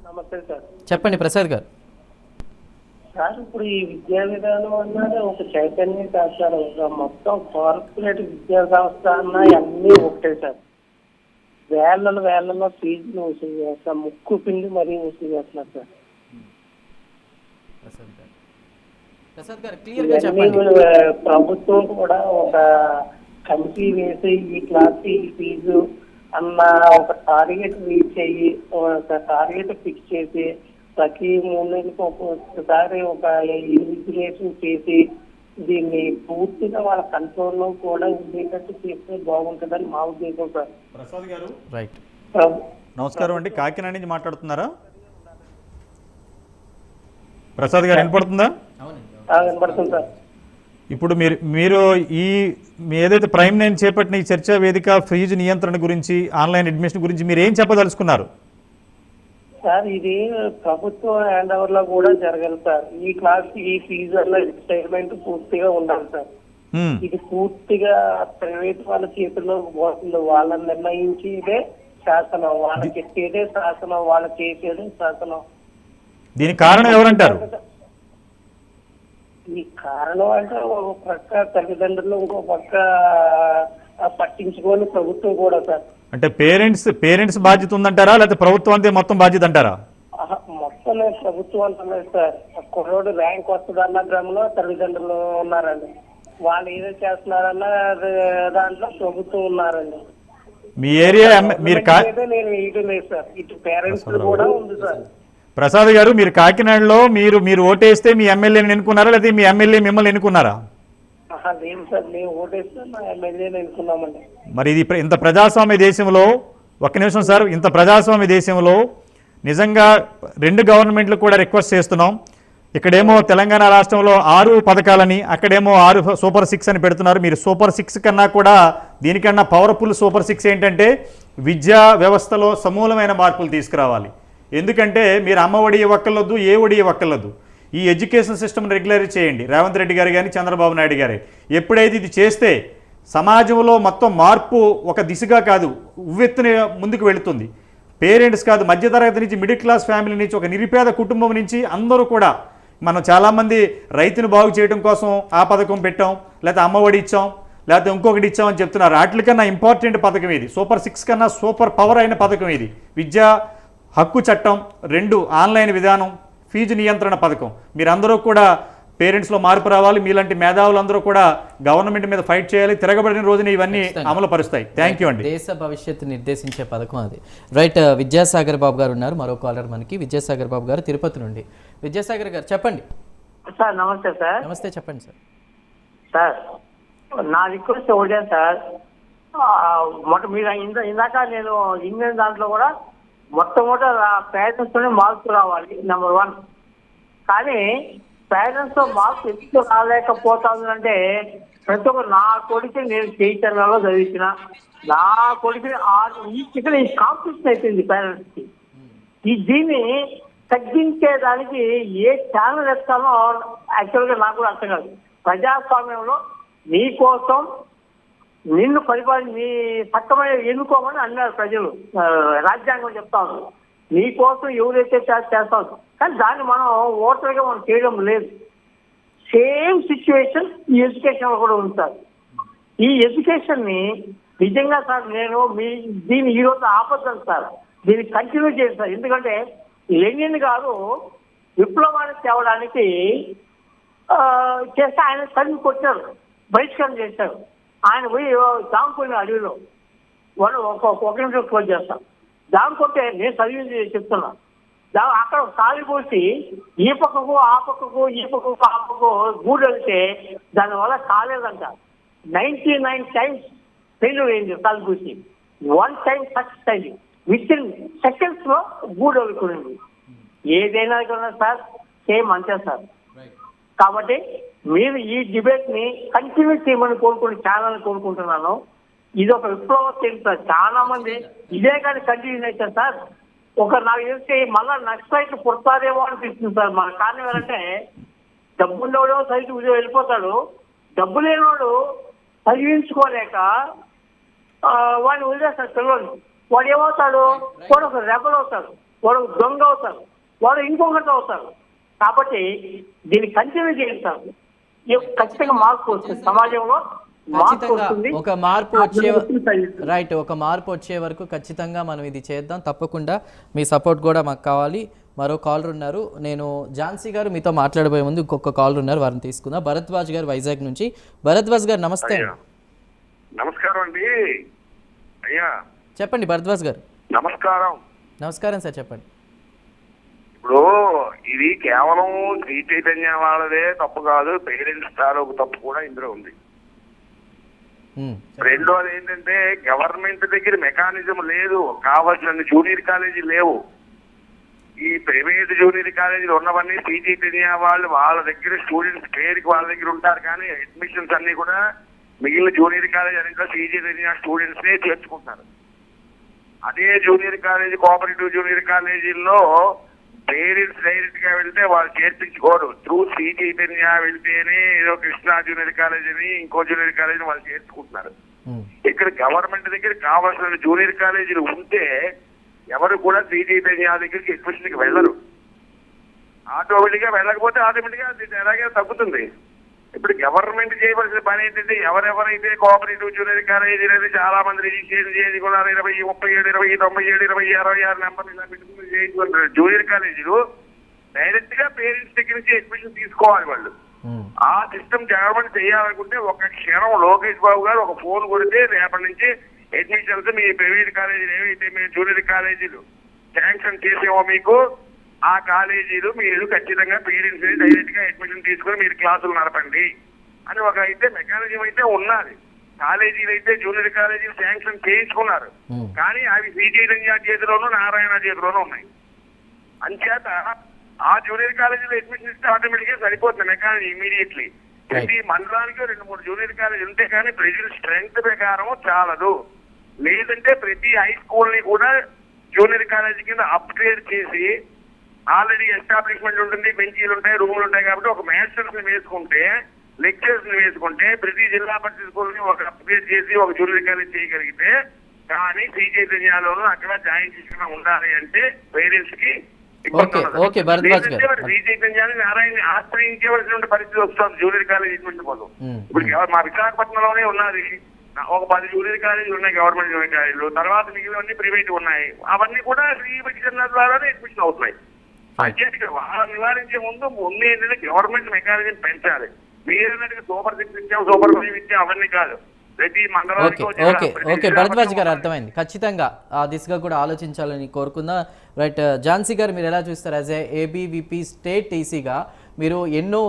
నమస్తే సార్. చెప్పండి ప్రసాద్ గారు. సార్ ఇప్పుడు ఈ విద్యా విధానం అన్నది ఒక చైతన్యం కాదు సార్. ఒక మొత్తం కార్పొరేట్ విద్యా సంస్థ అన్న అన్నీ ఒకటే సార్. వేళ్లలో ఫీజులు వసూలు చేస్తారు, ముక్కు పిండి మరీ వసూలు చేస్తున్నారు సార్. ప్రసాద్ గారు క్లియర్ గా ఇవన్నీ చెప్పండి. ప్రభుత్వం కూడా ఒక కమిటీ వేసి ఈ క్లాస్ ఈ ఫీజు అన్న ఒక టార్గెట్ రీచ్ అయ్యి ఒక టార్గెట్ ఫిక్స్ చేసి ప్రతి 3 నెలలకు ఒకసారి ఒక ఇన్విజిలేషన్ చేసి దీన్ని పూర్తిగా వాళ్ళ కంట్రోల్లో కూడా ఉండేటట్టు చేస్తే బాగుంటుందని మా ఉద్దేశం సార్. ప్రసాద్ గారు రైట్. నమస్కారం అండి, కాకినాడ నుంచి మాట్లాడుతున్నారా? ప్రసాద్ గారు వినపడుతుందా? వినపడుతుంది సార్. ఇప్పుడు మీరు ఏదైతే ప్రైమ్ 9 చేపట్టిన ఈ చర్చా వేదిక ఫీజు నియంత్రణ గురించి, ఆన్లైన్ అడ్మిషన్ గురించి మీరు ఏం చెప్పదలుచుకున్నారు? సార్ ఇది ప్రభుత్వం హ్యాండ్ ఓవర్ లో కూడా జరగాలి సార్. ఈ క్లాస్ ఈ ఫీజు అన్న ఎక్స్పెరిమెంట్ పూర్తిగా ఉండాలి సార్. ఇది పూర్తిగా ప్రైవేట్ వాళ్ళ చేతుల్లో పోతుంది. వాళ్ళని నిర్ణయించేదే శాసనం, వాళ్ళకి ఎత్తేదే శాసనం, వాళ్ళు చేసేదే శాసనం. దీనికి కారణం ఎవరంటారు? ఈ కారణం అంటే ఒక పక్క తల్లిదండ్రులు, ఇంకో పక్క పట్టించుకోని ప్రభుత్వం కూడా సార్. అంటే పేరెంట్స్ బాధ్యత ఉందంటారా, లేకపోతే ప్రభుత్వం అంతే మొత్తం బాధ్యత అంటారా? మొత్తం ప్రభుత్వం అంటున్నారు సార్. కుర్రోడు ర్యాంక్ వస్తుంది అన్న క్రమంలో తల్లిదండ్రులు ఉన్నారండి. వాళ్ళు ఏదో చేస్తున్నారన్న దాంట్లో ప్రభుత్వం ఉన్నారండి. మీ ఏరియా నేను వేయడం లేదు సార్. ఇటు పేరెంట్స్ కూడా ఉంది సార్. ప్రసాద్ గారు, మీరు కాకినాడలో మీరు ఓటేస్తే మీ ఎమ్మెల్యేని ఎన్నుకున్నారా, లేకపోతే మీ ఎమ్మెల్యే మిమ్మల్ని ఎన్నుకున్నారా? లేదు సార్, మేము ఓటేస్తే మా ఎమ్మెల్యేని ఎన్నుకున్నామండి. మరి ఇది ఇంత ప్రజాస్వామ్య దేశంలో, ఒక్క నిమిషం సార్, ఇంత ప్రజాస్వామ్య దేశంలో నిజంగా 2 గవర్నమెంట్లు కూడా రిక్వెస్ట్ చేస్తున్నాం. ఇక్కడేమో తెలంగాణ రాష్ట్రంలో 6 పథకాలని, అక్కడేమో 6 సూపర్ 6 అని పెడుతున్నారు. మీరు సూపర్ 6 కన్నా కూడా దీనికన్నా పవర్ఫుల్ సూపర్ 6 ఏంటంటే విద్యా వ్యవస్థలో సమూలమైన మార్పులు తీసుకురావాలి. ఎందుకంటే మీరు అమ్మఒడి ఇవ్వక్కర్లొద్దు, ఏ ఒడి ఇవ్వక్కర్లొద్దు. ఈ ఎడ్యుకేషన్ సిస్టమ్ని రెగ్యులర్ చేయండి. రేవంత్ రెడ్డి గారు కానీ చంద్రబాబు నాయుడు గారు ఎప్పుడైతే ఇది చేస్తే సమాజంలో మొత్తం మార్పు ఒక దిశగా కాదు, ఉవ్వెత్తున ముందుకు వెళుతుంది. పేరెంట్స్ కాదు, మధ్యతరగతి నుంచి, మిడిల్ క్లాస్ ఫ్యామిలీ నుంచి, ఒక నిరుపేద కుటుంబం నుంచి అందరూ కూడా, మనం చాలామంది రైతును బాగు చేయడం కోసం ఆ పథకం పెట్టాం, లేకపోతే అమ్మఒడి ఇచ్చాం, లేకపోతే ఇంకొకటి ఇచ్చామని చెప్తున్నారు. వాటికన్నా ఇంపార్టెంట్ పథకం ఇది. సూపర్ 6 కన్నా సూపర్ పవర్ అయిన పథకం ఇది. విద్యా హక్కు చట్టం 2, ఆన్లైన్ విధానం, ఫీజు నియంత్రణ పథకం. మీరందరూ కూడా పేరెంట్స్లో మార్పు రావాలి. మీలాంటి మేధావులందరూ కూడా గవర్నమెంట్ మీద ఫైట్ చేయాలి. తిరగబడిన రోజున ఇవన్నీ అమలు పరుస్తాయి. థ్యాంక్ యూ అండి. దేశ భవిష్యత్తు నిర్దేశించే పథకం అది. రైట్. విద్యాసాగర్ బాబు గారు ఉన్నారు, మరో కాలర్ మనకి. విద్యాసాగర్ బాబు గారు తిరుపతి నుండి. విద్యాసాగర్ గారు చెప్పండి సార్. నమస్తే సార్. నమస్తే, చెప్పండి సార్. సార్ నా రిక్వెస్ట్ ఒకటే సార్. మీరు ఇందాక నేను ఇంగ్లాండ్ దాంట్లో కూడా మొట్టమొదట పేరెంట్స్తోనే మార్క్స్ రావాలి, నెంబర్ 1. కానీ పేరెంట్స్తో మార్క్స్ ఎందుకు రాలేకపోతానంటే ప్రతి ఒక్క నా కొడుకు నేను చైతన్యంలో చదివించిన నా కొడుకుని ఇక్కడ ఈ కాంపిటీషన్ అయిపోయింది పేరెంట్స్కి. దీన్ని తగ్గించేదానికి ఏ ఛానల్ ఎత్తానో యాక్చువల్గా నాకు కూడా అర్థం కాదు. ప్రజాస్వామ్యంలో నీ కోసం నిన్ను నీ చట్టమైన ఎన్నుకోమని అన్నారు ప్రజలు. రాజ్యాంగం చెప్తా ఉంది నీ కోసం ఎవరైతే చేస్తాం. కానీ దాన్ని మనం ఓటర్గా మనం చేయడం లేదు. సేమ్ సిచ్యువేషన్ ఈ ఎడ్యుకేషన్ కూడా ఉంది సార్. ఈ ఎడ్యుకేషన్ని నిజంగా సార్ నేను దీన్ని ఈరోజు ఆపద్దాను సార్. దీన్ని కంటిన్యూ చేయండి సార్. ఎందుకంటే లెనిన్ గారు విప్లవాన్ని తేవడానికి చేస్తే ఆయన తల్లి కొట్టారు, బహిష్కరణ చేశారు. ఆయన పోయి దాముకున్న అడవిలో వాళ్ళు ఒక నిమిషం క్లోజ్ చేస్తాం. దాముకుంటే నేను చదివి చెప్తున్నా. అక్కడ సాలి పోసి ఈ పక్కకు ఆ పక్కకు ఈ పక్కకు ఆ పక్కకు గూడు వెళ్తే దానివల్ల కాలేదంట. 99 times ఫెయిల్యూర్ అయింది సాలి పూసి. 1 time సక్సెస్ అయింది. విత్ ఇన్ సెకండ్స్ లో గూడు వెళ్తుంది. ఏదైనా కదా సార్ సేమ్ అంతే సార్. కాబట్టి మీరు ఈ డిబేట్ ని కంటిన్యూ చేయమని ఛానల్ కోరుకుంటున్నాను. ఇది ఒక విప్లవం తెలుస్తారు. చాలా మంది ఇదే కానీ కంటిన్యూ అయితే సార్ నాకు తెలిసి మళ్ళా నక్సలైట్ పుడతారేమో అనిపిస్తుంది సార్. మన కారణం ఏంటంటే డబ్బు ఉండేవాడు సైట్ వెళ్ళిపోతాడు, డబ్బు లేనివాడు చదివించుకోలేక వాడిని వదిలేస్తాడు పిల్లలు. వాడు ఏమవుతాడు? వాడు ఒక రెబల్ అవుతాడు. వాడు దొంగ అవుతారు, వాడు ఇంకొకటి అవుతారు. కాబట్టి దీన్ని కంటిన్యూ చేయండి సార్. ఖచ్చితంగా మార్పు వస్తుంది సమాజంలో, మార్పు ఖచ్చితంగా వస్తుంది. ఒక మార్పు వచ్చే రైట్, ఒక మార్పు వచ్చే వరకు ఖచ్చితంగా మనం ఇది చేద్దాం. తప్పకుండా మీ సపోర్ట్ కూడా మాకు కావాలి. మరో కాలర్ ఉన్నారు. నేను ఝాన్సీ గారు మీతో మాట్లాడబోయే ముందు ఇంకొక కాలర్ ఉన్నారు, వారిని తీసుకుందాం. భరద్వాజ్ గారు వైజాగ్ నుంచి. భరద్వాజ్ గారు నమస్తే. నమస్కారం అండి. అయ్యా చెప్పండి భరద్వాజ్ గారు. నమస్కారం. నమస్కారం సార్, చెప్పండి. ఇప్పుడు ఇది కేవలం శ్రీ చైతన్య వాళ్ళదే తప్పు కాదు, పేరెంట్స్ తాలూకు తప్పు కూడా ఇందులో ఉంది. రెండోది ఏంటంటే గవర్నమెంట్ దగ్గర మెకానిజం లేదు, కావాల్సిన జూనియర్ కాలేజీ లేవు. ఈ ప్రైవేట్ జూనియర్ కాలేజీలు ఉన్నవన్నీ శ్రీ చైతన్య వాళ్ళ దగ్గర స్టూడెంట్స్ పేరుకి వాళ్ళ దగ్గర ఉంటారు, కానీ అడ్మిషన్స్ అన్ని కూడా మిగిలిన జూనియర్ కాలేజీ అన్నింటిలో శ్రీ చైతన్య స్టూడెంట్స్ చేర్చుకుంటారు. అదే జూనియర్ కాలేజీ, కోఆపరేటివ్ జూనియర్ కాలేజీల్లో పేరెంట్స్ డైరెక్ట్ గా వెళ్తే వాళ్ళు చేర్పించుకోరు. త్రూ శ్రీ చైతన్య వెళ్తేనే ఏదో కృష్ణా జూనియర్ కాలేజీని, ఇంకో జూనియర్ కాలేజీని వాళ్ళు చేర్చుకుంటున్నారు. ఇక్కడ గవర్నమెంట్ దగ్గర కావాల్సిన జూనియర్ కాలేజీలు ఉంటే ఎవరు కూడా శ్రీ చైతన్య దగ్గరికి అడ్మిషన్కి వెళ్ళరు. ఆటోమేటిక్ గా వెళ్ళకపోతే ఆటోమేటిక్ గా అలాగే తగ్గుతుంది. ఇప్పుడు గవర్నమెంట్ చేయవలసిన పని ఏంటంటే ఎవరెవరైతే కోఆపరేటివ్ జూనియర్ కాలేజీలు అనేది చాలా మంది రిజిస్ట్రేషన్ చేసుకున్నారు, 20, 37, 20, 97, 20, 66 నెంబర్ ఇలా పెట్టుకుని చేయించుకుంటారు. జూనియర్ కాలేజీలు డైరెక్ట్ గా పేరెంట్స్ దగ్గర నుంచి అడ్మిషన్ తీసుకోవాలి వాళ్ళు. ఆ సిస్టమ్ గవర్నమెంట్ చేయాలనుకుంటే ఒక క్షణం లోకేష్ బాబు గారు ఒక ఫోన్ కొడితే రేపటి నుంచి అడ్మిషన్స్ మీ ప్రైవేట్ కాలేజీలు ఏవైతే మేము జూనియర్ కాలేజీలు శాంక్షన్ చేసేమో మీకు ఆ కాలేజీలు మీరు ఖచ్చితంగా పేరెంట్స్ డైరెక్ట్ గా అడ్మిషన్ తీసుకుని మీరు క్లాసులు నడపండి అని ఒక అయితే మెకానిజం అయితే ఉన్నది. కాలేజీలు అయితే జూనియర్ కాలేజీలు శాంక్షన్ చేయించుకున్నారు, కానీ అవి శ్రీ చైతన్య చేతిలోనూ నారాయణ చేతిలోనూ ఉన్నాయి. అంచేత ఆ జూనియర్ కాలేజీలో అడ్మిషన్ ఇస్తే ఆటోమేటిక్ గా సరిపోతుంది మెకానిజం ఇమీడియట్లీ. ప్రతి మండలానికి 2-3 జూనియర్ కాలేజీలు ఉంటే కానీ ప్రజల స్ట్రెంగ్త్ ప్రకారం చాలదు. లేదంటే ప్రతి హై స్కూల్ ని కూడా జూనియర్ కాలేజీ కింద అప్గ్రేడ్ చేసి, ఆల్రెడీ ఎస్టాబ్లిష్మెంట్ ఉంటుంది, బెంచీలు ఉంటాయి, రూములు ఉంటాయి కాబట్టి ఒక మాస్టర్స్ ని వేసుకుంటే, లెక్చర్స్ ని వేసుకుంటే ప్రతి జిల్లా పరిషత్ స్కూల్ ని ఒక అప్గ్రేడ్ చేసి ఒక జూనియర్ కాలేజ్ చేయగలిగితే, కానీ శ్రీ చైతన్యలోనూ అక్కడ జాయిన్ చేసుకున్నా ఉండాలి అంటే పేరెంట్స్ కి శ్రీ చైతన్యాన్ని నారాయణ ఆశ్రయించవలసిన పరిస్థితి వస్తుంది జూనియర్ కాలేజ్ అడ్మిషన్ కోసం. ఇప్పుడు మా విశాఖపట్నంలోనే ఉన్నది ఒక 10 జూనియర్ కాలేజీలు ఉన్నాయి, గవర్నమెంట్ జూనియర్ కాలేజీలు. తర్వాత మిగిలినవన్నీ ప్రైవేట్ ఉన్నాయి, అవన్నీ కూడా శ్రీ విద్యా ద్వారానే అడ్మిషన్ అవుతున్నాయి. అంటే వాళ్ళని నివారించే ముందు ఏంటంటే గవర్నమెంట్ మెకానిజం పెంచాలి. మీరన్నట్టుగా సూపర్ 6 ఇచ్చాం, సూపర్ 5 ఇచ్చాం, అవన్నీ కాదు. ప్రతి మండలానికి ఓకే భరద్వాజ్ గారు, అర్థమైంది. ఖచ్చితంగా ఆ దిశగా కూడా ఆలోచించాలని కోరుకుందాం. రైట్, ఝాన్సీ గారు మీరు ఎలా చూస్తారు? యాజ్ ఏ ఏబీవీపీ స్టేట్ టీసీగా మీరు ఎన్నో